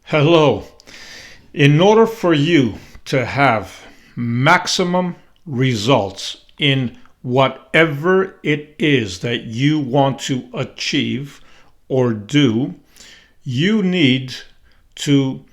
Hello. In order for you to have maximum results in whatever it is that you want to achieve or do, you need to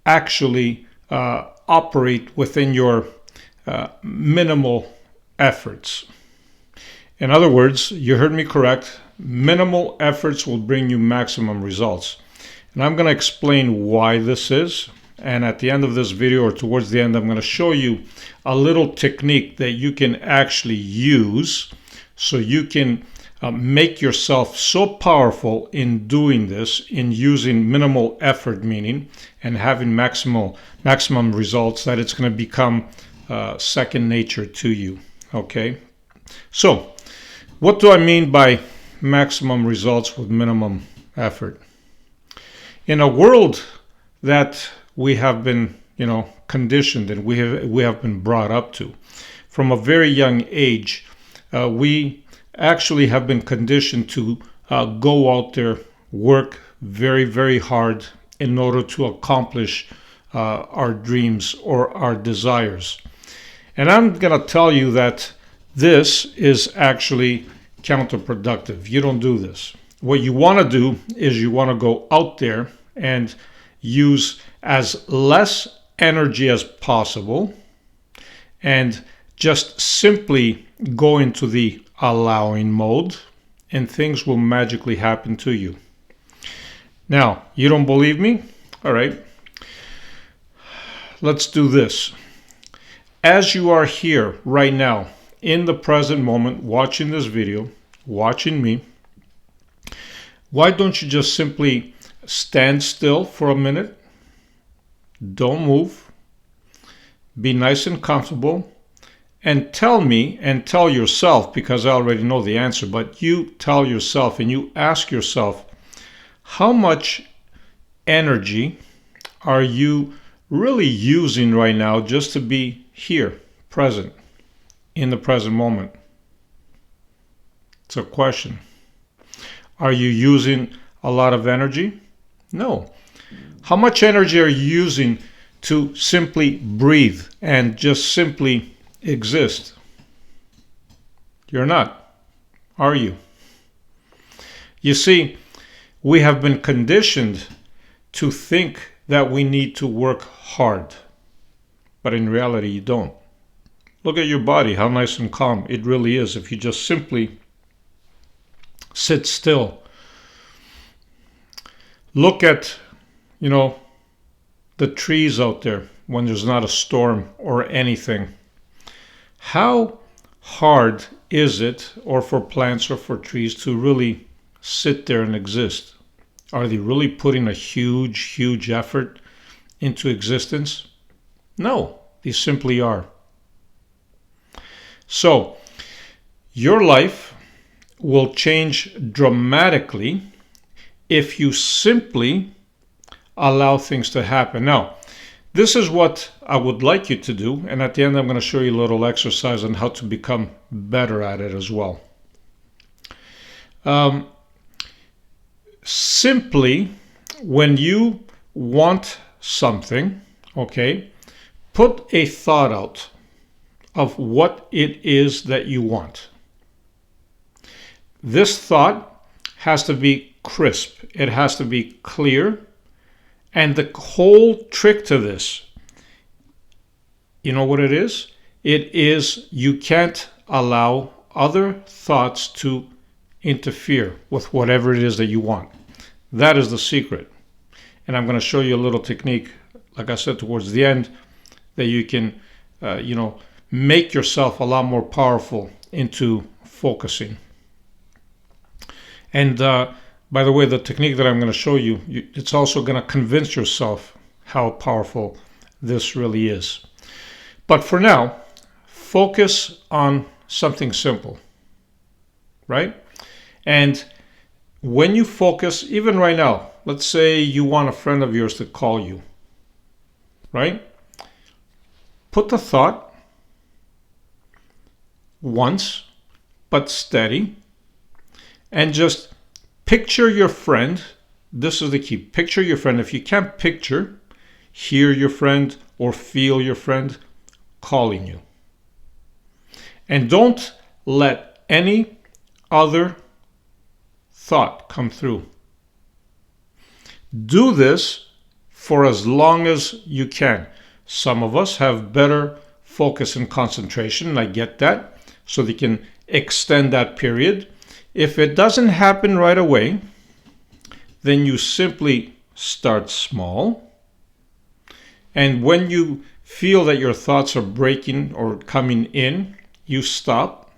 actually operate within your minimal efforts. In other words, you heard me correct. Minimal efforts will bring you maximum results. And I'm going to explain why this is. And at the end of this video, or towards the end, I'm going to show you a little technique that you can actually use so you can make yourself so powerful in doing this, in using minimal effort, meaning, and having maximum results, that it's going to become second nature to you. Okay? So, what do I mean by maximum results with minimum effort? In a world that we have been, conditioned and we have been brought up to, from a very young age, we actually have been conditioned to go out there, work very, very hard in order to accomplish our dreams or our desires. And I'm going to tell you that this is actually counterproductive. You don't do this. What you want to do is you want to go out there and use as less energy as possible and just simply go into the allowing mode, and things will magically happen to you. Now, you don't believe me? All right. Let's do this. As you are here right now, in the present moment, watching this video, watching me, why don't you just simply stand still for a minute? Don't move. Be nice and comfortable. And tell me and tell yourself, because I already know the answer, but you tell yourself and you ask yourself, how much energy are you really using right now just to be here, present, in the present moment? It's a question. Are you using a lot of energy? No. How much energy are you using to simply breathe and just simply exist? You're not, are you? You see, we have been conditioned to think that we need to work hard, but in reality, you don't. Look at your body, how nice and calm it really is if you just simply sit still. Look at, the trees out there when there's not a storm or anything. How hard is it, or for plants or for trees, to really sit there and exist? Are they really putting a huge, huge effort into existence? No, they simply are. So, your life will change dramatically if you simply allow things to happen. Now, this is what I would like you to do, and at the end I'm going to show you a little exercise on how to become better at it as well. Simply, when you want something, okay, put a thought out of what it is that you want. This thought has to be crisp. It has to be clear. And the whole trick to this, you know what it is? It is you can't allow other thoughts to interfere with whatever it is that you want. That is the secret. And I'm going to show you a little technique, like I said, towards the end, that you can, make yourself a lot more powerful into focusing. And by the way, the technique that I'm going to show you, it's also going to convince yourself how powerful this really is. But for now, focus on something simple, right? And when you focus, even right now, let's say you want a friend of yours to call you, right? Put the thought once, but steady, and just picture your friend this is the key. Picture your friend. If you can't picture, hear your friend or feel your friend calling you. And don't let any other thought come through. Do this for as long as you can. Some of us have better focus and concentration, and I get that, so they can extend that period. If it doesn't happen right away, then you simply start small. And when you feel that your thoughts are breaking or coming in, you stop.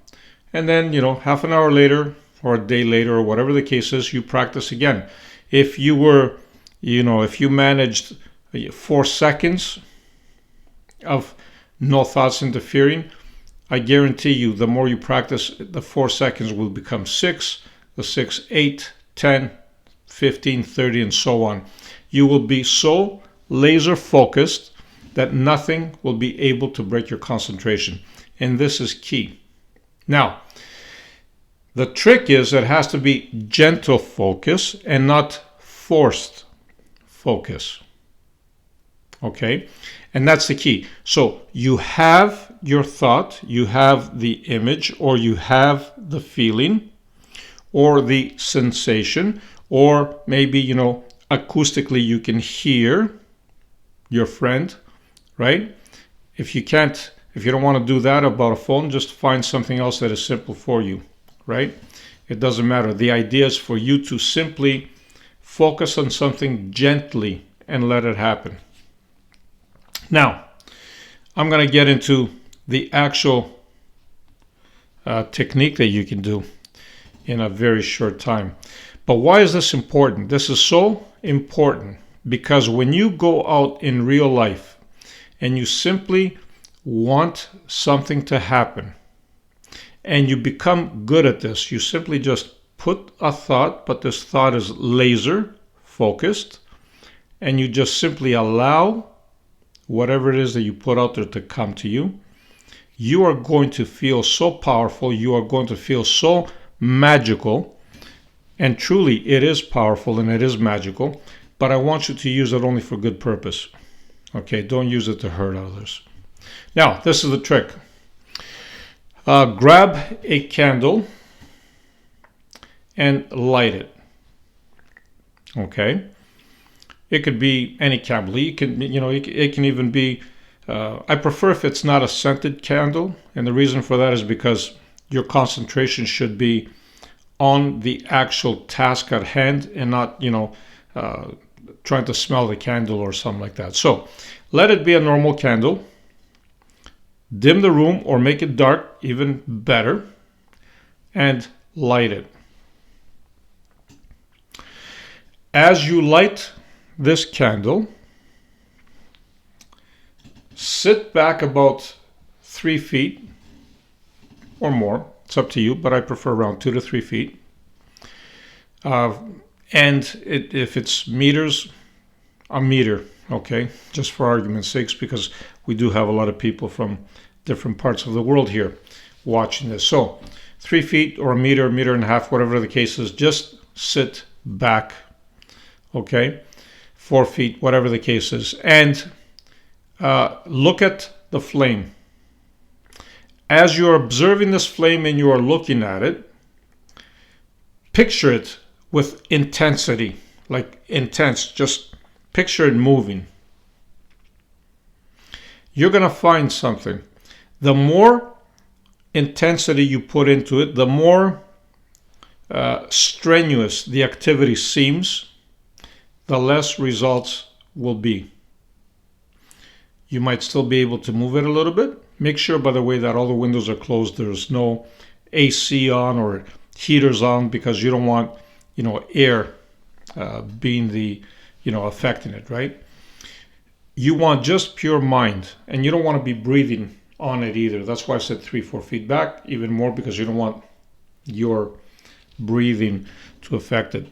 And then, half an hour later or a day later or whatever the case is, you practice again. If you were, if you managed 4 seconds of no thoughts interfering, I guarantee you the more you practice, the 4 seconds will become 6, the 6, 8, 10, 15, 30, and so on. You will be so laser focused that nothing will be able to break your concentration. And this is key. Now, the trick is it has to be gentle focus and not forced focus. Okay? And that's the key. So you have your thought, you have the image, or you have the feeling, or the sensation, or maybe, acoustically you can hear your friend, right? If you don't want to do that about a phone, just find something else that is simple for you, right? It doesn't matter. The idea is for you to simply focus on something gently and let it happen. Now, I'm going to get into the actual technique that you can do in a very short time. But why is this important? This is so important because when you go out in real life and you simply want something to happen and you become good at this, you simply just put a thought, but this thought is laser focused, and you just simply allow whatever it is that you put out there to come to you. You are going to feel so powerful. You are going to feel so magical. And truly, it is powerful and it is magical. But I want you to use it only for good purpose. Okay, don't use it to hurt others. Now, this is the trick. Grab a candle and light it. Okay? It could be any candle. It can even be, I prefer if it's not a scented candle. And the reason for that is because your concentration should be on the actual task at hand and not, trying to smell the candle or something like that. So let it be a normal candle. Dim the room or make it dark, even better, and light it. As you light this candle, sit back about 3 feet or more. It's up to you, but I prefer around 2 to 3 feet. If it's meters, a meter, okay, just for argument's sakes, because we do have a lot of people from different parts of the world here watching this. So 3 feet or a meter and a half, whatever the case is, just sit back, okay, 4 feet, whatever the case is, and look at the flame. As you're observing this flame and you are looking at it, picture it with intensity, like intense, just picture it moving. You're going to find something. The more intensity you put into it, the more strenuous the activity seems, the less results will be. You might still be able to move it a little bit. Make sure, by the way, that all the windows are closed. There's no AC on or heaters on because you don't want, air being the, affecting it, right? You want just pure mind, and you don't want to be breathing on it either. That's why I said 3-4 feet back, even more because you don't want your breathing to affect it.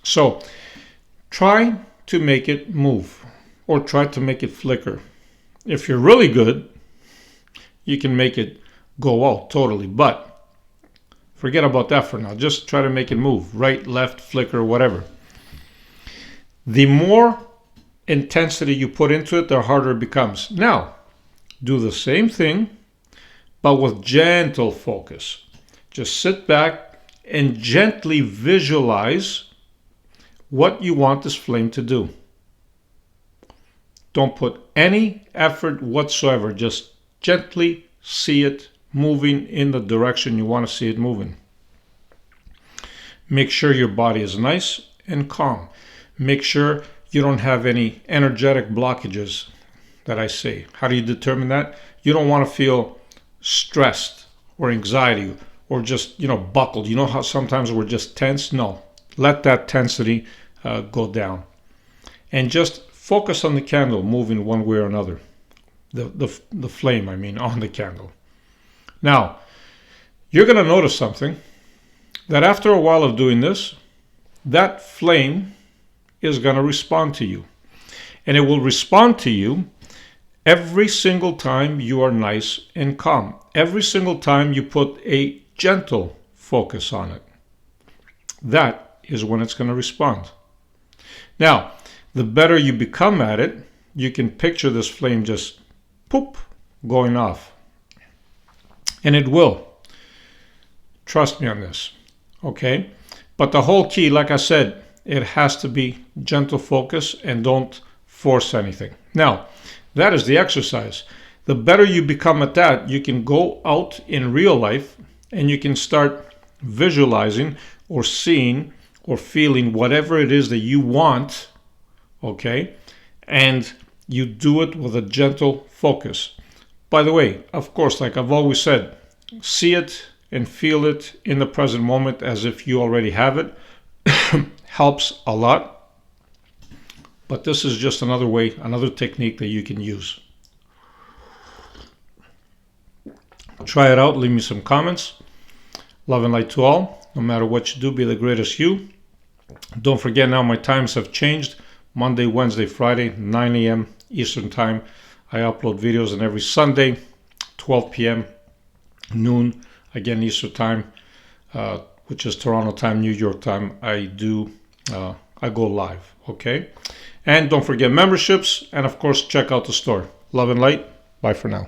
So try to make it move or try to make it flicker. If you're really good, you can make it go out totally, but forget about that for now. Just try to make it move, right, left, flicker, whatever. The more intensity you put into it, the harder it becomes. Now, do the same thing, but with gentle focus. Just sit back and gently visualize what you want this flame to do. Don't put any effort whatsoever. Just gently see it moving in the direction you want to see it moving. Make sure your body is nice and calm. Make sure you don't have any energetic blockages that I say. How do you determine that? You don't want to feel stressed or anxiety or just, buckled. You know how sometimes we're just tense? No. Let that tensity go down. And just focus on the candle moving one way or another. The flame, on the candle. Now, you're going to notice something, that after a while of doing this, that flame is going to respond to you. And it will respond to you every single time you are nice and calm. Every single time you put a gentle focus on it. That is when it's going to respond. Now, the better you become at it, you can picture this flame just poop going off. And it will. Trust me on this. Okay? But the whole key, like I said, it has to be gentle focus and don't force anything. Now, that is the exercise. The better you become at that, you can go out in real life and you can start visualizing or seeing or feeling whatever it is that you want, okay? And you do it with a gentle focus. By the way, of course, like I've always said, see it and feel it in the present moment as if you already have it. Helps a lot. But this is just another way, another technique that you can use. Try it out. Leave me some comments. Love and light to all. No matter what you do, be the greatest you. Don't forget now my times have changed. Monday, Wednesday, Friday, 9 a.m. Eastern Time. I upload videos, and every Sunday, 12 p.m., noon, again Eastern Time, which is Toronto time, New York time. I go live, okay? And don't forget memberships, and of course, check out the store. Love and light. Bye for now.